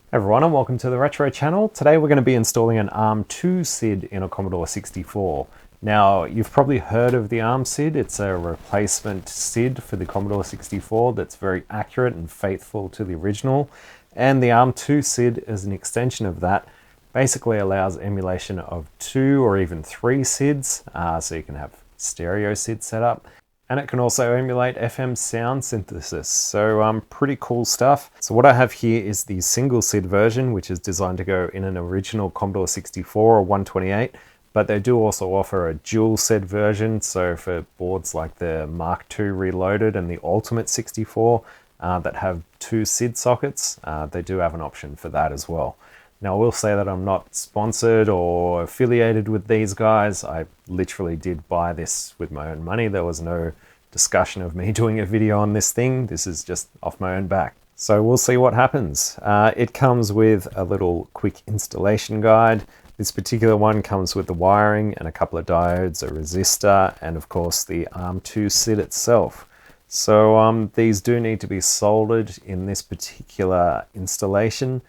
Hey everyone, and welcome to the Retro channel. Today we're going to be installing an ARM2SID in a Commodore 64. Now, you've probably heard of the ARM-SID. It's a replacement SID for the Commodore 64 that's very accurate and faithful to the original. And the ARM2SID is an extension of that. Basically allows emulation of 2 or even 3 SIDs, so you can have stereo SID set up. And it can also emulate FM sound synthesis, so pretty cool stuff. So what I have here is the single SID version, which is designed to go in an original Commodore 64 or 128, but they do also offer a dual SID version, so for boards like the Mark II Reloaded and the Ultimate 64 that have 2 SID sockets, they do have an option for that as well. Now, I will say that I'm not sponsored or affiliated with these guys. I literally did buy this with my own money. There was no discussion of me doing a video on this thing. This is just off my own back. So we'll see what happens. It comes with a little quick installation guide. This particular one comes with the wiring and a couple of diodes, a resistor, and of course the ARM2SID itself. So these do need to be soldered in this particular installation.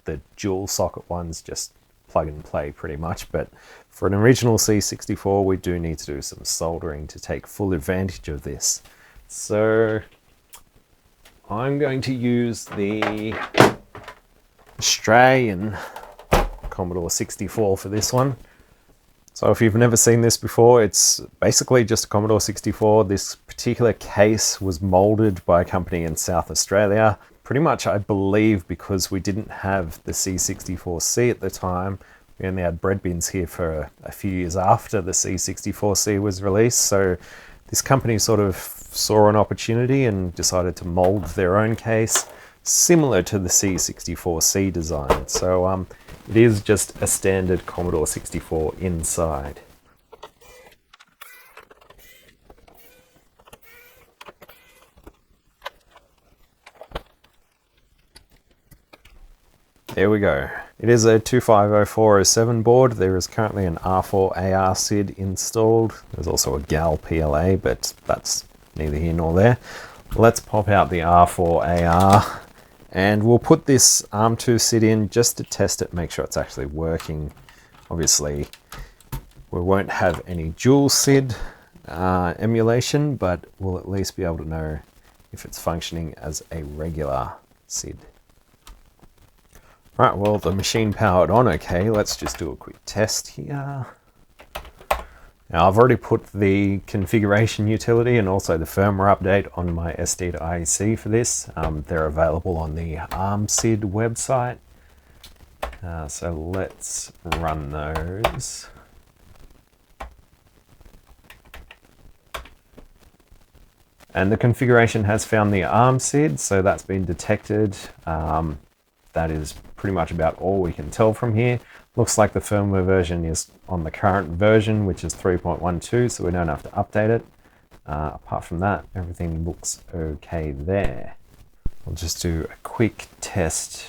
The dual socket ones just plug and play pretty much, but for an original C64 we do need to do some soldering to take full advantage of this. So I'm going to use the Australian Commodore 64 for this one. So if you've never seen this before, it's basically just a Commodore 64. This particular case was molded by a company in South Australia. Pretty much, I believe, because we didn't have the C64C at the time. We only had bread bins here for a few years after the C64C was released. So this company sort of saw an opportunity and decided to mold their own case similar to the C64C design. So it is just a standard Commodore 64 inside. There we go. It is a 250407 board. There is currently an R4 AR SID installed. There's also a GAL PLA, but that's neither here nor there. Let's pop out the R4 AR and we'll put this ARM2SID in just to test it, make sure it's actually working. Obviously, we won't have any dual SID emulation, but we'll at least be able to know if it's functioning as a regular SID. Right, well, the machine powered on okay. Let's just do a quick test here. Now, I've already put the configuration utility and also the firmware update on my SD to IEC for this. They're available on the ARM2SID website. So let's run those. And the configuration has found the ARM2SID, so that's been detected. That is pretty much about all we can tell from here. Looks like the firmware version is on the current version, which is 3.12, so we don't have to update it. Apart from that, everything looks okay there. We'll just do a quick test.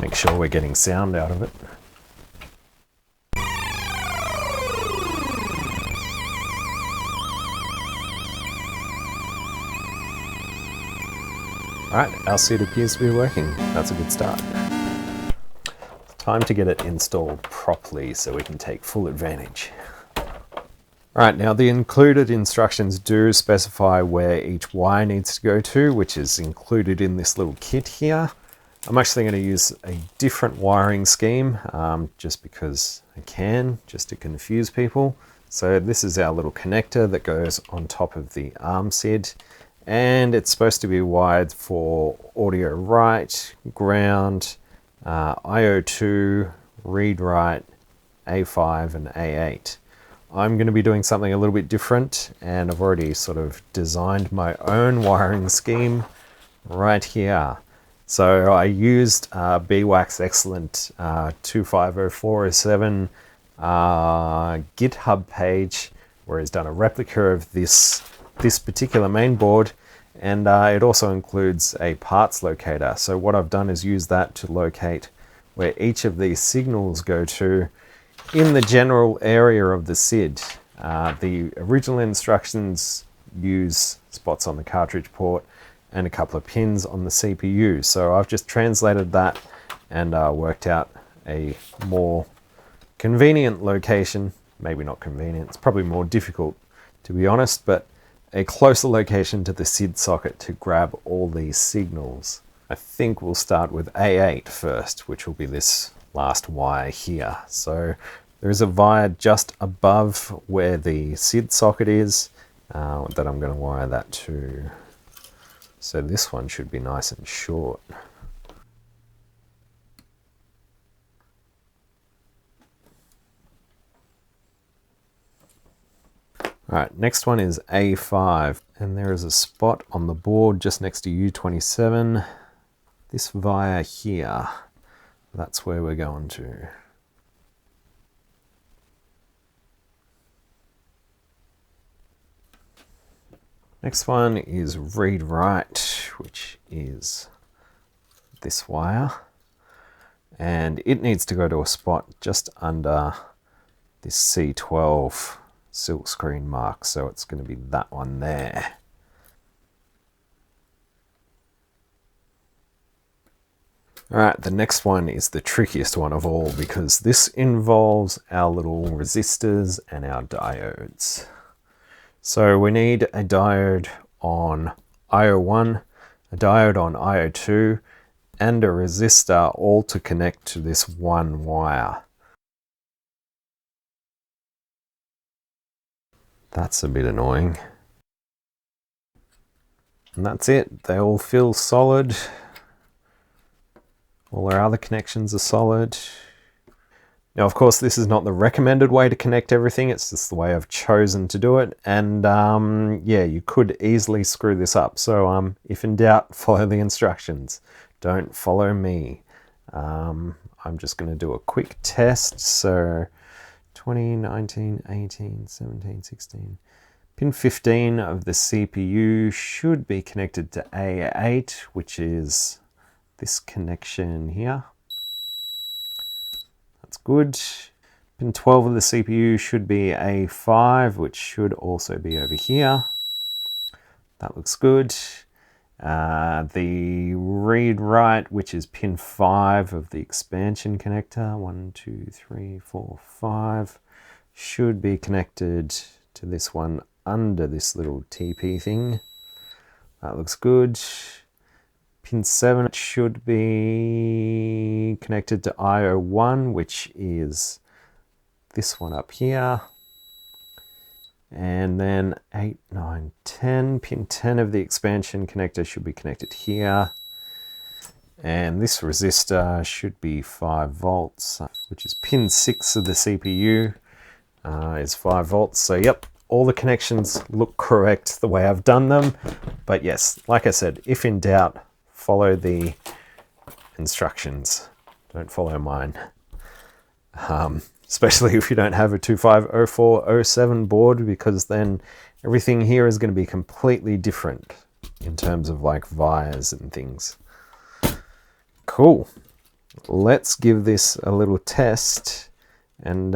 Make sure we're getting sound out of it. Alright, our SID appears to be working. That's a good start. Time to get it installed properly so we can take full advantage. Alright, now the included instructions do specify where each wire needs to go to, which is included in this little kit here. I'm actually going to use a different wiring scheme, just because I can, just to confuse people. So this is our little connector that goes on top of the ARM-SID. And it's supposed to be wired for audio write, ground, IO2, read write, A5 and A8. I'm going to be doing something a little bit different, and I've already sort of designed my own wiring scheme right here. So I used BWAC's excellent 250407 GitHub page where he's done a replica of this particular main board, and it also includes a parts locator. So what I've done is use that to locate where each of these signals go to in the general area of the SID. The original instructions use spots on the cartridge port, and a couple of pins on the CPU. So I've just translated that and worked out a more convenient location. Maybe not convenient, it's probably more difficult to be honest, but a closer location to the SID socket to grab all these signals. I think we'll start with A8 first, which will be this last wire here. So there is a wire just above where the SID socket is that I'm going to wire that to. So this one should be nice and short. Alright, next one is A5, and there is a spot on the board just next to U27. This wire here, that's where we're going to. Next one is read-write, which is this wire. And it needs to go to a spot just under this C12 silkscreen mark, so it's going to be that one there. Alright, the next one is the trickiest one of all because this involves our little resistors and our diodes. So we need a diode on IO1, a diode on IO2, and a resistor all to connect to this one wire. That's a bit annoying. And that's it. They all feel solid. All our other connections are solid. Now, of course, this is not the recommended way to connect everything. It's just the way I've chosen to do it. And yeah, you could easily screw this up. So if in doubt, follow the instructions. Don't follow me. I'm just going to do a quick test. So 20, 19, 18, 17, 16. Pin 15 of the CPU should be connected to A8, which is this connection here. That's good. Pin 12 of the CPU should be A5, which should also be over here. That looks good. The read-write, which is pin 5 of the expansion connector, 1, 2, 3, 4, 5, should be connected to this one under this little TP thing. That looks good. Pin 7 should be connected to IO1, which is this one up here. And then 8, 9, 10. Pin 10 of the expansion connector should be connected here. And this resistor should be 5 volts, which is pin 6 of the CPU is 5 volts. So yep, all the connections look correct the way I've done them. But yes, like I said, if in doubt, follow the instructions. Don't follow mine. Especially if you don't have a 250407 board, because then everything here is going to be completely different in terms of like wires and things. Cool. Let's give this a little test and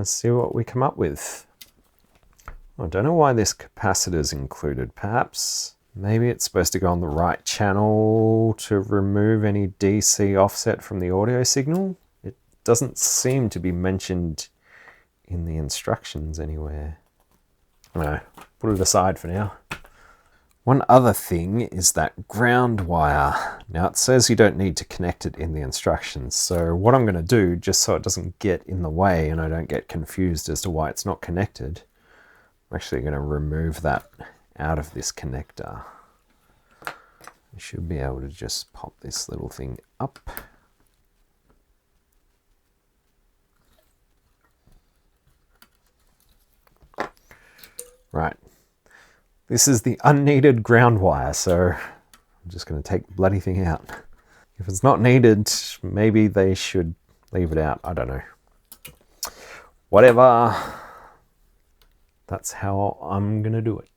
see what we come up with. I don't know why this capacitor is included. Perhaps maybe it's supposed to go on the right channel to remove any DC offset from the audio signal. Doesn't seem to be mentioned in the instructions anywhere. No, put it aside for now. One other thing is that ground wire. Now it says you don't need to connect it in the instructions. So what I'm going to do, just so it doesn't get in the way and I don't get confused as to why it's not connected, I'm actually going to remove that out of this connector. I should be able to just pop this little thing up. Right, this is the unneeded ground wire, so I'm just going to take the bloody thing out. If it's not needed, maybe they should leave it out. I don't know. Whatever. That's how I'm going to do it.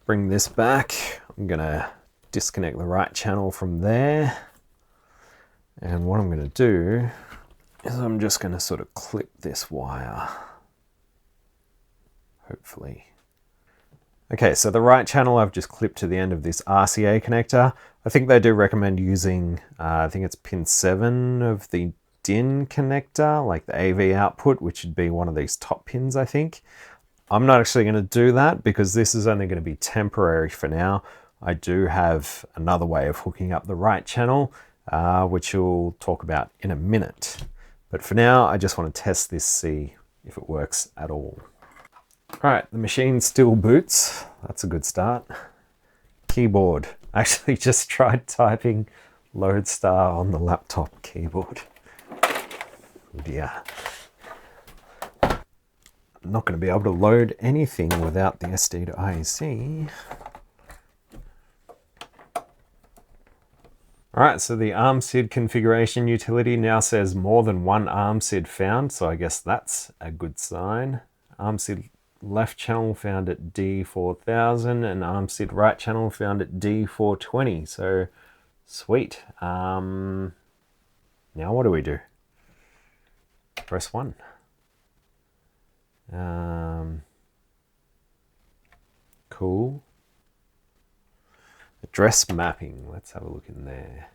Bring this back. I'm going to disconnect the right channel from there. And what I'm going to do is I'm just going to sort of clip this wire hopefully. Okay, so the right channel I've just clipped to the end of this RCA connector. I think they do recommend using, I think it's pin 7 of the DIN connector, like the AV output, which would be one of these top pins, I think. I'm not actually going to do that because this is only going to be temporary for now. I do have another way of hooking up the right channel, which we'll talk about in a minute. But for now, I just want to test this, see if it works at all. Alright, the machine still boots. That's a good start. Keyboard. I actually just tried typing Lodestar on the laptop keyboard. Oh dear. I'm not going to be able to load anything without the SD to IEC. Alright, so the ARM2SID configuration utility now says more than one ARM2SID found, so I guess that's a good sign. ARM2SID left channel found at D4000 and ARM2SID right channel found at D420, so sweet. Now what do we do? Press 1. Cool. Address mapping, let's have a look in there.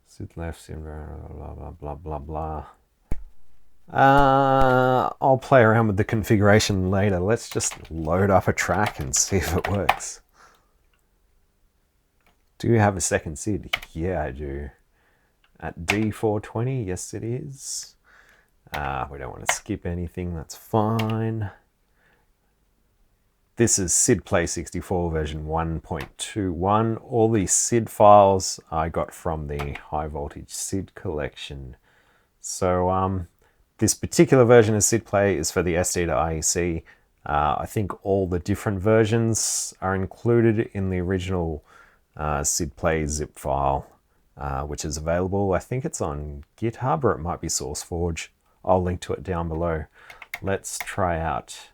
SID left, SID right, blah, blah, blah, blah, blah. I'll play around with the configuration later. Let's just load up a track and see if it works. Do you have a second SID? Yeah, I do. At D420, yes it is. We don't want to skip anything, that's fine. This is SID Play 64 version 1.21. All these SID files I got from the High Voltage SID collection. So this particular version of SID Play is for the SD to IEC. I think all the different versions are included in the original SID Play zip file, which is available. I think it's on GitHub or it might be SourceForge. I'll link to it down below. Let's try out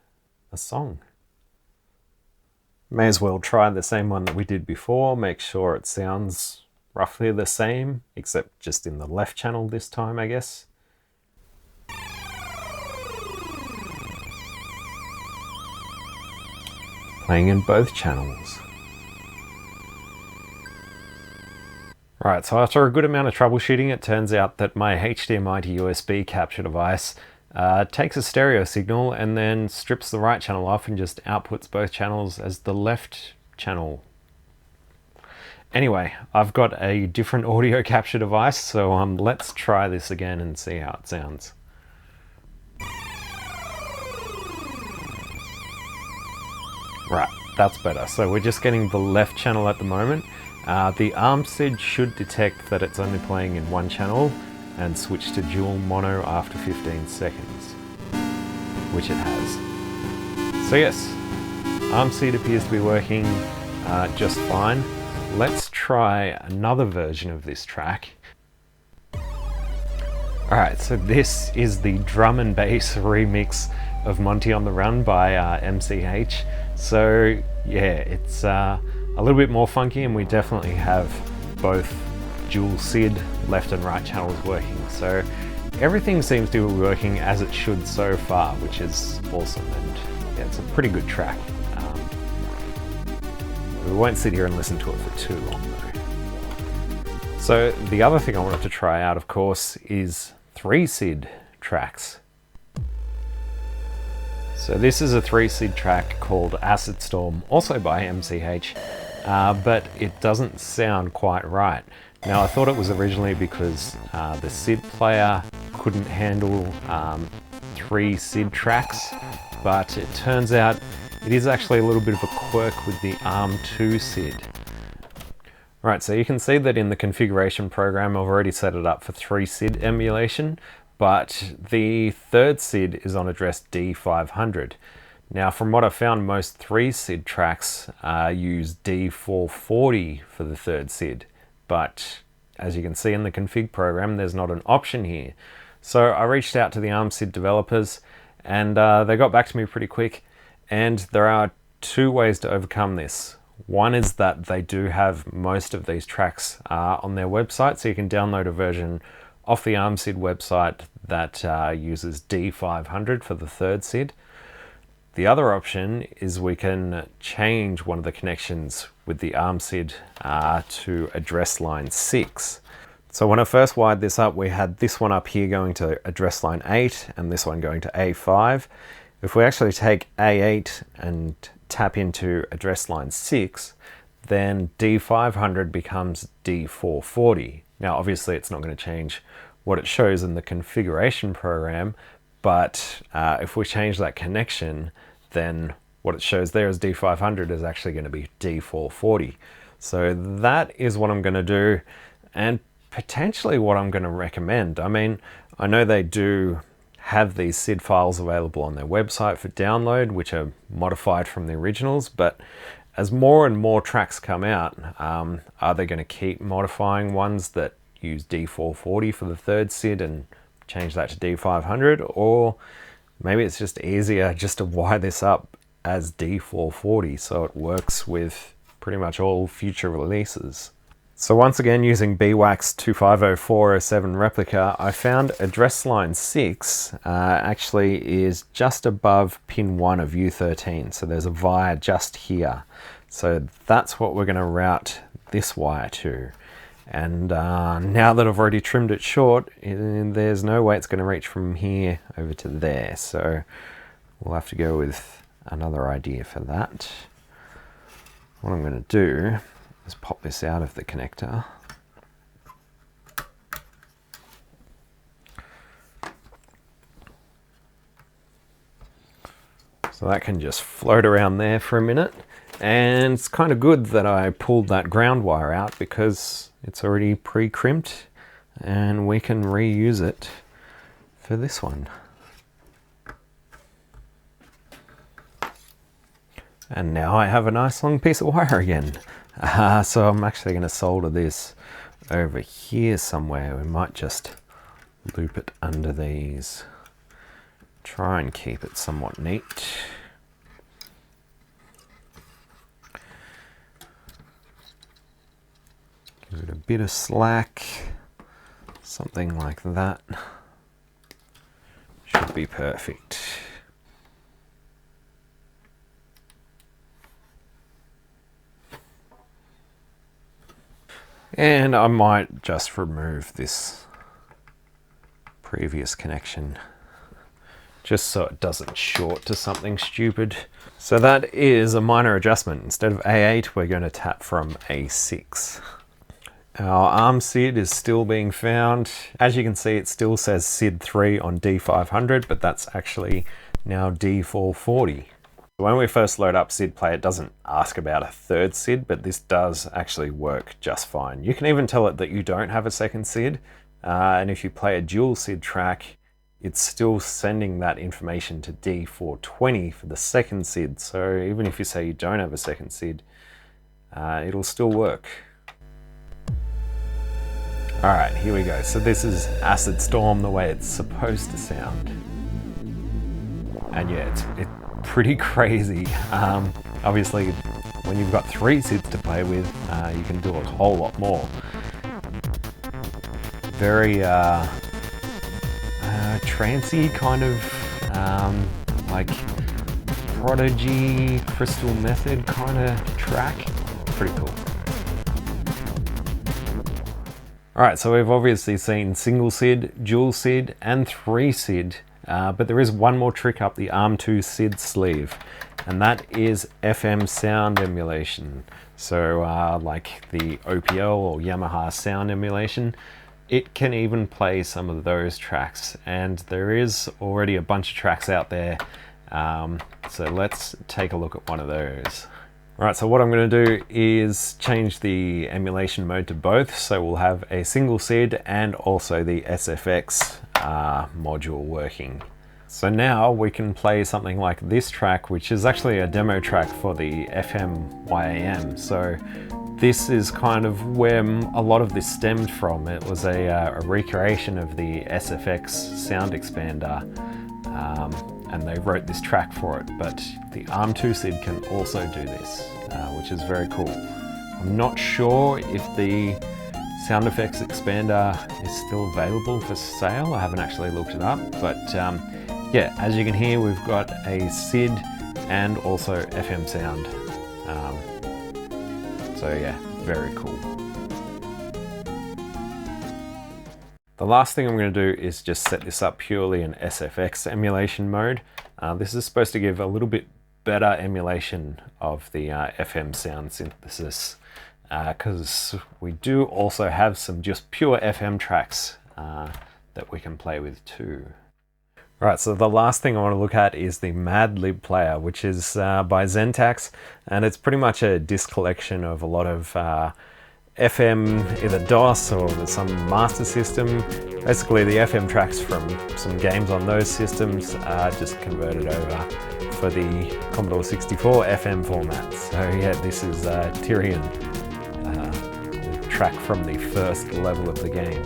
a song. May as well try the same one that we did before. Make sure it sounds roughly the same, except just in the left channel this time, I guess. Playing in both channels. Right, so after a good amount of troubleshooting, it turns out that my HDMI to USB capture device takes a stereo signal and then strips the right channel off and just outputs both channels as the left channel. Anyway, I've got a different audio capture device, so let's try this again and see how it sounds. Right, that's better. So we're just getting the left channel at the moment. The ARM2SID should detect that it's only playing in one channel and switch to dual mono after 15 seconds, which it has. So yes, ARM2SID appears to be working just fine. Let's try another version of this track. Alright, so this is the drum and bass remix of Monty on the Run by MCH. So yeah, it's a little bit more funky, and we definitely have both dual SID left and right channels working. So everything seems to be working as it should so far, which is awesome, and yeah, it's a pretty good track. We won't sit here and listen to it for too long though. So the other thing I wanted to try out, of course, is 3 SID tracks. So this is a 3 SID track called Acid Storm, also by MCH, but it doesn't sound quite right. Now I thought it was originally because the SID player couldn't handle 3 SID tracks, but it turns out it is actually a little bit of a quirk with the ARM2SID. Right, so you can see that in the configuration program I've already set it up for 3 SID emulation, but the third SID is on address D500. Now from what I've found, most 3 SID tracks use D440 for the third SID, but as you can see in the config program, there's not an option here. So I reached out to the ARM2SID developers and they got back to me pretty quick, and there are 2 ways to overcome this. One is that they do have most of these tracks on their website, so you can download a version off the ARM2SID website that uses D500 for the third SID. The other option is we can change one of the connections with the ARM2SID to address line 6. So when I first wired this up, we had this one up here going to address line 8 and this one going to A5. If we actually take A8 and tap into address line 6, then D500 becomes D440. Now obviously it's not going to change what it shows in the configuration program, but if we change that connection, then what it shows there as D500 is actually going to be D440. So that is what I'm going to do, and potentially what I'm going to recommend. I mean, I know they do have these SID files available on their website for download, which are modified from the originals, but as more and more tracks come out, are they going to keep modifying ones that use D440 for the third SID and change that to D500? Or maybe it's just easier just to wire this up as D440 so it works with pretty much all future releases. So once again, using BWAX 250407 replica, I found address line 6 actually is just above pin 1 of U13. So there's a wire just here. So that's what we're going to route this wire to. And now that I've already trimmed it short, there's no way it's going to reach from here over to there. So we'll have to go with another idea for that. What I'm going to do is pop this out of the connector. So that can just float around there for a minute. And it's kind of good that I pulled that ground wire out because it's already pre-crimped and we can reuse it for this one. And now I have a nice long piece of wire again. So I'm actually going to solder this over here somewhere. We might just loop it under these. Try and keep it somewhat neat. Give it a bit of slack. Something like that. Should be perfect. And I might just remove this previous connection just so it doesn't short to something stupid. So that is a minor adjustment. Instead of A8, we're going to tap from A6. Our ARM2SID is still being found. As you can see, it still says SID 3 on D500, but that's actually now D440. When we first load up SID Play, it doesn't ask about a third SID, but this does actually work just fine. You can even tell it that you don't have a second SID, and if you play a dual SID track, it's still sending that information to D420 for the second SID. So even if you say you don't have a second SID, it'll still work. All right, here we go. So this is Acid Storm the way it's supposed to sound. And yeah, it's pretty crazy. Obviously, when you've got 3 SIDs to play with, you can do a whole lot more. Very trancey kind of like Prodigy, Crystal Method kind of track. Pretty cool. Alright, so we've obviously seen single SID, dual SID, and 3 SID, but there is one more trick up the ARM2SID sleeve, and that is FM sound emulation. So like the OPL or Yamaha sound emulation, it can even play some of those tracks, and there is already a bunch of tracks out there, so let's take a look at one of those. Alright, so what I'm going to do is change the emulation mode to both, so we'll have a single SID and also the SFX module working. So now we can play something like this track, which is actually a demo track for the FM YAM. So this is kind of where a lot of this stemmed from. It was a recreation of the SFX sound expander, and they wrote this track for it, but the ARM2SID can also do this, which is very cool. I'm not sure if the sound effects expander is still available for sale. I haven't actually looked it up, but yeah, as you can hear, we've got a SID and also FM sound. So yeah, very cool. The last thing I'm going to do is just set this up purely in SFX emulation mode. This is supposed to give a little bit better emulation of the FM sound synthesis, because we do also have some just pure FM tracks that we can play with too. Right, so the last thing I want to look at is the Mad Lib player, which is by Zentax, and it's pretty much a disc collection of a lot of FM, either DOS or some master system. Basically the FM tracks from some games on those systems are just converted over for the Commodore 64 FM format. So yeah, this is Tyrion, the track from the first level of the game.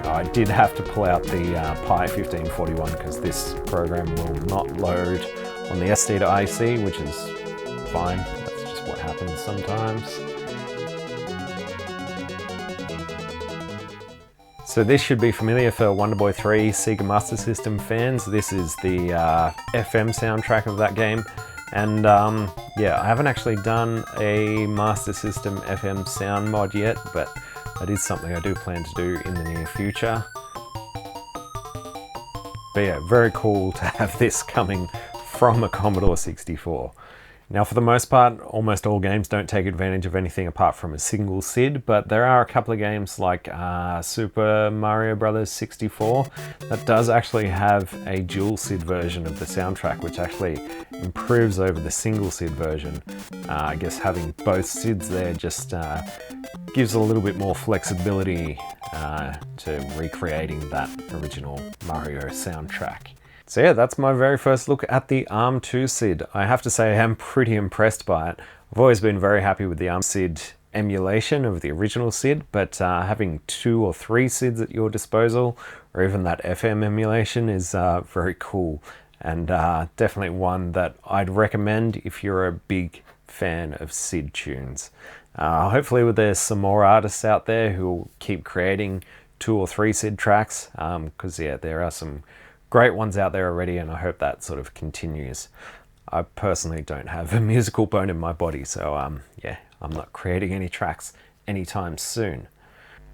I did have to pull out the Pi 1541 because this program will not load on the SD to IC, which is fine. That's just what happens sometimes. So this should be familiar for Wonder Boy 3 Sega Master System fans. This is the FM soundtrack of that game. And yeah, I haven't actually done a Master System FM sound mod yet, but that is something I do plan to do in the near future. But yeah, very cool to have this coming from a Commodore 64. Now, for the most part, almost all games don't take advantage of anything apart from a single SID, but there are a couple of games like Super Mario Bros. 64 that does actually have a dual SID version of the soundtrack, which actually improves over the single SID version. I guess having both SIDs there just gives a little bit more flexibility to recreating that original Mario soundtrack. So yeah, that's my very first look at the ARM2SID. I have to say I'm pretty impressed by it. I've always been very happy with the ARM2SID emulation of the original SID, but having 2 or 3 SIDs at your disposal, or even that FM emulation, is very cool, and definitely one that I'd recommend if you're a big fan of SID tunes. Hopefully there's some more artists out there who will keep creating 2 or 3 SID tracks, because yeah, there are some great ones out there already, and I hope that sort of continues. I personally don't have a musical bone in my body, so yeah, I'm not creating any tracks anytime soon.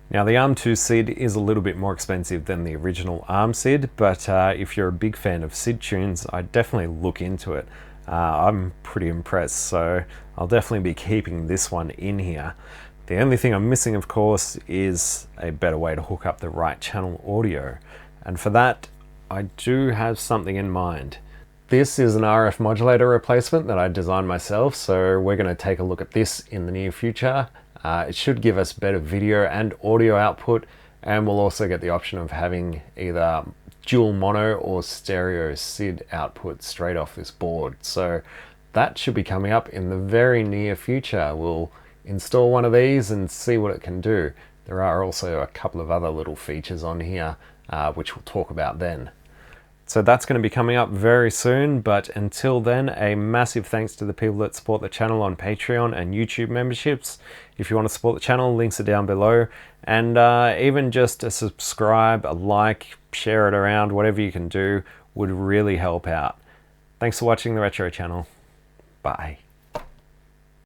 Now, the ARM2SID is a little bit more expensive than the original ARM2SID, but if you're a big fan of SID tunes, I'd definitely look into it. I'm pretty impressed, so I'll definitely be keeping this one in here. The only thing I'm missing, of course, is a better way to hook up the right channel audio, and for that, I do have something in mind. This is an RF modulator replacement that I designed myself, so we're going to take a look at this in the near future. It should give us better video and audio output, and we'll also get the option of having either dual mono or stereo SID output straight off this board. So that should be coming up in the very near future. We'll install one of these and see what it can do. There are also a couple of other little features on here, which we'll talk about then. So that's going to be coming up very soon, but until then, a massive thanks to the people that support the channel on Patreon and YouTube memberships. If you want to support the channel, links are down below, and even just a subscribe, a like, share it around, whatever you can do would really help out. Thanks for watching the Retro Channel. Bye.